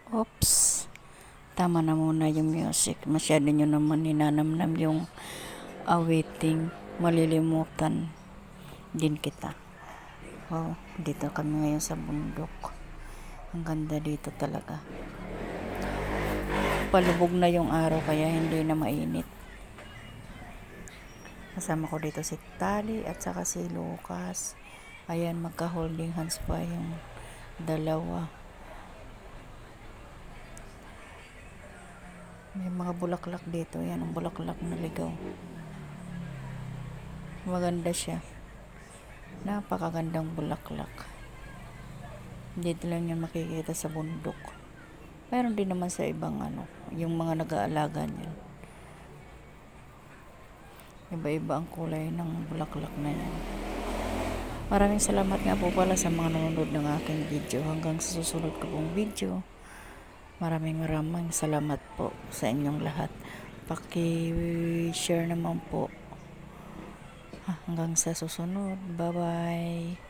Oops, tama na muna yung music. Masyado nyo naman ninanamnam yung awiting. Malilimutan din kita. Wow, dito kami ngayon sa bundok. Ang ganda dito talaga. Palubog na yung araw kaya hindi na mainit. Kasama ko dito si Tali at saka si Lucas. Ayan, magka-holding hands pa yung dalawa. May mga bulaklak dito. Yan ang bulaklak na ligaw. Maganda siya. Napakagandang bulaklak. Dito lang yan makikita sa bundok. Meron din naman sa ibang yung mga nag-aalaga niyan. Iba-iba ang kulay ng bulaklak na yan. Maraming salamat nga po pala sa mga nanonood ng aking video. Hanggang sa susunod ko pong video. Maraming salamat po sa inyong lahat. Paki-share naman po. Hanggang sa susunod. Bye-bye.